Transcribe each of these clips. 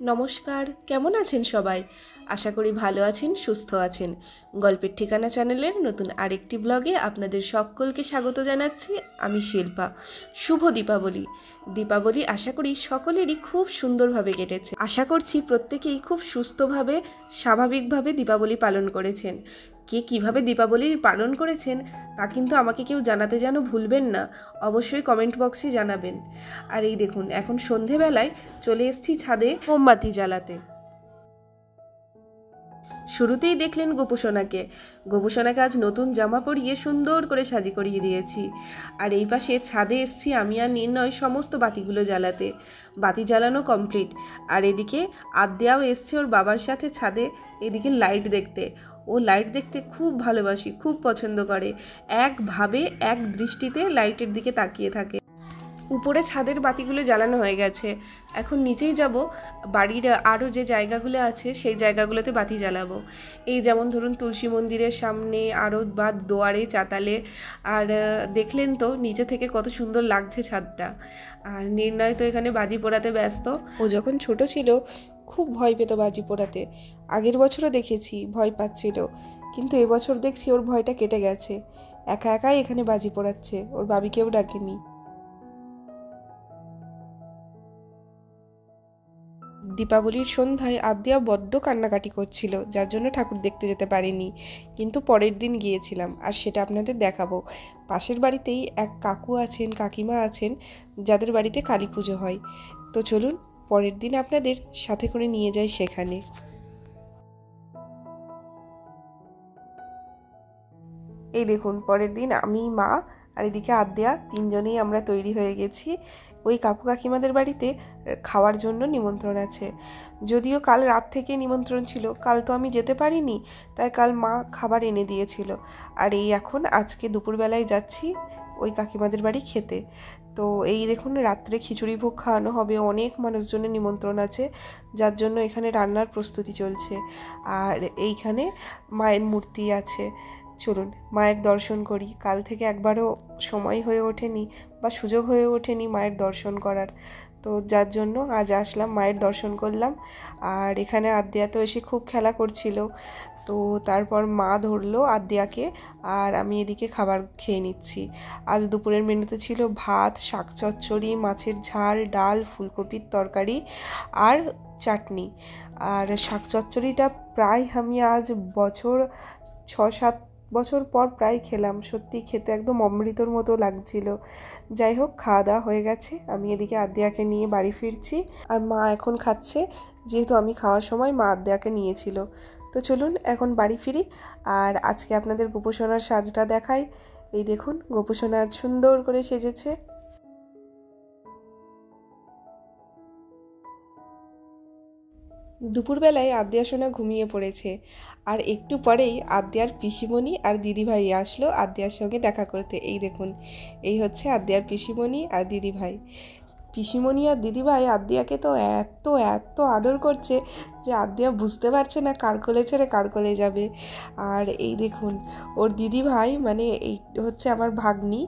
নমস্কার, কেমন আছেন সবাই? আশা করি ভালো আছেন, সুস্থ আছেন। গল্পের ঠিকানা চ্যানেলের নতুন আরেকটি ব্লগে আপনাদের সকলকে স্বাগত জানাচ্ছি। আমি শিল্পা। শুভ দীপাবলি। দীপাবলি আশা করি সকলেরই খুব সুন্দরভাবে কেটেছে। আশা করছি প্রত্যেকেই খুব সুস্থভাবে, স্বাভাবিকভাবে দীপাবলি পালন করেছেন। কে কীভাবে দীপাবলি পালন করেছেন তা কিন্তু আমাকে কেউ জানাতে যেন ভুলবেন না। অবশ্যই কমেন্ট বক্সে জানাবেন। আর এই দেখুন, এখন সন্ধেবেলায় চলে এসেছি ছাদে মোমবাতি জ্বালাতে। শুরুতেই দেখলেন গোপুসোনাকে আজ নতুন জামা পরিয়ে সুন্দর করে সাজি করিয়ে দিয়েছি। আর এই পাশে ছাদে এসছি আমি আর নির্ণয় সমস্ত বাতিগুলো জ্বালাতে। বাতি জ্বালানো কমপ্লিট। আর এদিকে আদ্যাও এসছে ওর বাবার সাথে ছাদে এদিকে লাইট দেখতে। ও লাইট দেখতে খুব ভালোবাসি, খুব পছন্দ করে। একভাবে এক দৃষ্টিতে লাইটের দিকে তাকিয়ে থাকে। উপরে ছাদের বাতিগুলো জ্বালানো হয়ে গেছে। এখন নিচেই যাব, বাড়ির আরও যে জায়গাগুলো আছে সেই জায়গাগুলোতে বাতি জ্বালাবো। এই যেমন ধরুন তুলসী মন্দিরের সামনে, আরও বা দুয়ারে, চাতালে। আর দেখলেন তো নিচে থেকে কত সুন্দর লাগছে ছাদটা। আর নির্ণয় তো এখানে বাজি পোড়াতে ব্যস্ত। ও যখন ছোট ছিল খুব ভয় পেত বাজি পোড়াতে। আগের বছরও দেখেছি ভয় পাচ্ছিল, কিন্তু এবছর দেখছি ওর ভয়টা কেটে গেছে। একা একাই এখানে বাজি পোড়াচ্ছে, ওর বাবিকেও ডাকেনি। দীপাবলির সন্ধ্যায় আদ্যা বড্ড কান্নাকাটি করছিল, যার জন্য ঠাকুর দেখতে যেতে পারিনি, কিন্তু পরের দিন গিয়েছিলাম। আর সেটা আপনাদের দেখাবো। পাশের বাড়িতেই এক কাকু আছেন, কাকিমা আছেন, যাদের বাড়িতে কালী পুজো হয়। তো চলুন পরের দিন আপনাদের সাথে করে নিয়ে যাই সেখানে। এই দেখুন, পরের দিন আমি, মা আর এদিকে আদ্যা তিনজনেই আমরা তৈরি হয়ে গেছি। ওই কাকু কাকিমাদের বাড়িতে খাওয়ার জন্য নিমন্ত্রণ আছে। যদিও কাল রাত থেকে নিমন্ত্রণ ছিল, কাল তো আমি যেতে পারিনি, তাই কাল মা খাবার এনে দিয়েছিল। আর এই এখন আজকে দুপুরবেলায় যাচ্ছি ওই কাকিমাদের বাড়ি খেতে। তো এই দেখুন, রাত্রে খিচুড়ি ভোগ খাওয়ানো হবে, অনেক মানুষজনের নিমন্ত্রণ আছে, যার জন্য এখানে রান্নার প্রস্তুতি চলছে। আর এইখানে মায়ের মূর্তি আছে। চলুন মায়ের দর্শন করি। কাল থেকে একবারও সময় হয়ে ওঠেনি বা সুযোগ হয়ে ওঠেনি মায়ের দর্শন করার, তো যার জন্য আজ আসলাম, মায়ের দর্শন করলাম। আর এখানে আদ্যা তো এসে খুব খেলা করছিল, তো তারপর মা ধরলো আদ্যাকে, আর আমি এদিকে খাবার খেয়ে নিচ্ছি। আজ দুপুরের মেনুতে ছিল ভাত, শাক চচ্চড়ি, মাছের ঝাল, ডাল, ফুলকপির তরকারি আর চাটনি। আর শাক চচ্চড়িটা প্রায় আমি আজ 6-7 বছর পর প্রায় খেলাম। সত্যি খেতে একদম অমৃতর মতো লাগছিল। যাই হোক, খাওয়া দাওয়া হয়ে গেছে। আমি এদিকে আদ্যাকে নিয়ে বাড়ি ফিরছি, আর মা এখন খাচ্ছে, যেহেতু আমি খাওয়ার সময় মা আদ্যাকে নিয়েছিল। তো চলুন এখন বাড়ি ফিরি। আর আজকে আপনাদের গোপুসোনার সাজটা দেখাই। এই দেখুন, গোপুসোনা আজ সুন্দর করে সেজেছে। দুপুরবেলায় আদ্যা সোনা ঘুমিয়ে পড়েছে, আর একটু পরেই আদ্যার পিসিমণি আর দিদিভাই আসলো আদ্যার সঙ্গে দেখা করতে। এই দেখুন, এই হচ্ছে আদ্যার পিসিমণি আর দিদিভাই। পিসিমণি আর দিদিভাই আদ্যাকে তো এত এত আদর করছে যে আদ্যা বুঝতে পারছে না কার কোলে ছেড়ে কার কোলে যাবে। আর এই দেখুন, ওর দিদিভাই মানে এই হচ্ছে আমার ভাগ্নি,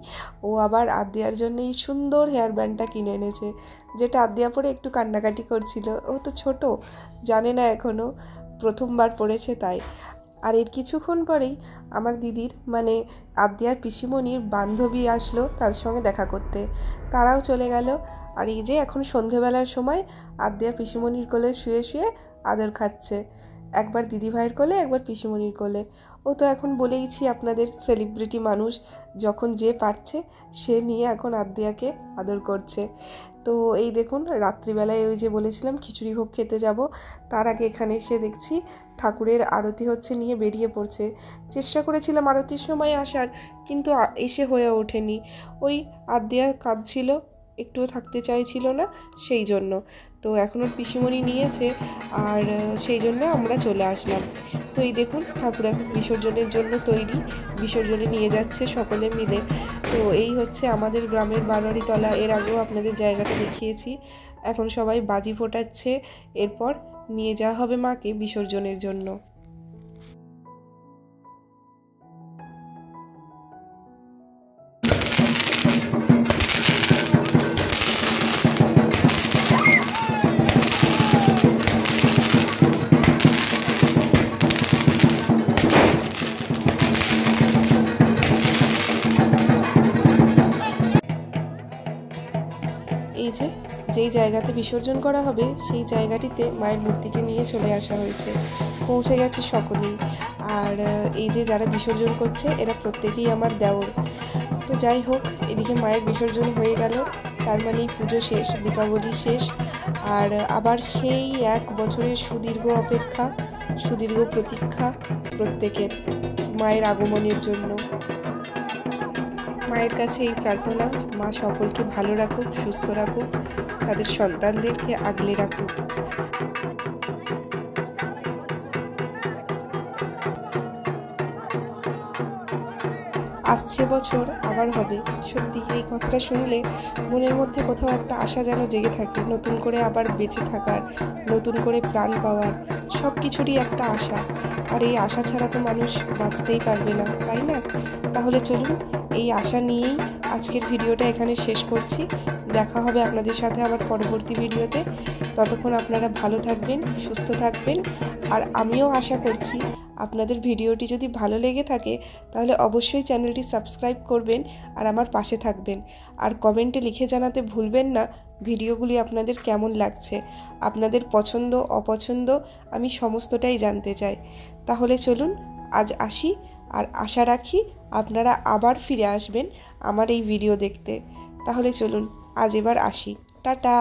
ও আবার আদ্যার জন্য এই সুন্দর হেয়ার ব্যান্ডটা কিনে এনেছে, যেটা আদ্যা পরে একটু কান্নাকাটি করছিল। ও তো ছোট, জানে না এখনও, প্রথমবার পড়েছে তাই। আর এর কিছুক্ষণ পরেই আমার দিদির মানে আদ্যার পিসিমণির বান্ধবী আসলো তার সঙ্গে দেখা করতে। তারাও চলে গেল। আর এই যে এখন সন্ধেবেলার সময় আদ্যা পিসিমণির কোলে শুয়ে শুয়ে আদর খাচ্ছে, একবার দিদিভাইয়ের কোলে, একবার পিসিমণির কোলে। ও তো এখন বলেইছি আপনাদের, সেলিব্রিটি মানুষ, যখন যে পারছে সে নিয়ে এখন আদ্যাকে আদর করছে। তো এই দেখুন, রাত্রিবেলায় ওই যে বলেছিলাম খিচুড়ি ভোগ খেতে যাব, তার আগে এখানে এসে দেখছি ঠাকুরের আরতি হচ্ছে, নিয়ে বেরিয়ে পড়ছে। চেষ্টা করেছিলাম আরতির সময় আসার, কিন্তু এসে হয়ে ওঠেনি। ওই আদ্যা কাঁদছিল, একটুও থাকতে চাইছিল না, সেই জন্য। তো এখন ওর পিসিমণি নিয়েছে, আর সেই জন্য আমরা চলে আসলাম। তো এই দেখুন, ঠাকুর এখন বিসর্জনের জন্য তৈরি, বিসর্জনে নিয়ে যাচ্ছে সকলে মিলে। তো এই হচ্ছে আমাদের গ্রামের বারোয়ারিতলা। এর আগেও আপনাদের জায়গাটা দেখিয়েছি। এখন সবাই বাজি ফোটাচ্ছে, এরপর নিয়ে যাওয়া হবে মাকে বিসর্জনের জন্য। যেই জায়গাতে বিসর্জন করা হবে সেই জায়গাটিতে মায়ের মূর্তিকে নিয়ে চলে আসা হয়েছে। পৌঁছে গেছে সকলেই। আর এই যে যারা বিসর্জন করছে এরা প্রত্যেকেই আমার দেওর। তো যাই হোক, এদিকে মায়ের বিসর্জন হয়ে গেল, তার মানে পুজো শেষ, দীপাবলি শেষ। আর আবার সেই 1 বছরের সুদীর্ঘ অপেক্ষা, সুদীর্ঘ প্রতীক্ষা প্রত্যেকের মায়ের আগমনের জন্য। মায়ের কাছে এই প্রার্থনা, মা সকলকে ভালো রাখুক, সুস্থ রাখুক, তাদের সন্তানদেরকে আগলে রাখুক। আসছে বছর আবার হবে। সত্যি এই কথাটা শুনলে মনের মধ্যে কোথাও একটা আশা যেন জেগে থাকে, নতুন করে আবার বেঁচে থাকার, নতুন করে প্রাণ পাওয়ার, সব কিছুরই একটা আশা। আর এই আশা ছাড়া তো মানুষ বাঁচতেই পারবে না, তাই না? তাহলে চলুন, এই আশা নিয়েই আজকের ভিডিওটা এখানে শেষ করছি। দেখা হবে আপনাদের সাথে আবার পরবর্তী ভিডিওতে। ততক্ষণ আপনারা ভালো থাকবেন, সুস্থ থাকবেন। আর আমিও আশা করছি আপনাদের ভিডিওটি যদি ভালো লেগে থাকে তাহলে অবশ্যই চ্যানেলটি সাবস্ক্রাইব করবেন আর আমার পাশে থাকবেন। আর কমেন্টে লিখে জানাতে ভুলবেন না ভিডিওগুলি আপনাদের কেমন লাগছে, আপনাদের পছন্দ অপছন্দ আমি সমস্তটাই জানতে চাই। তাহলে চলুন আজ আসি, আর আশা রাখি আপনারা আবার ফিরে আসবেন আমার এই ভিডিও দেখতে। তাহলে চলুন আজ এবার আসি, টাটা।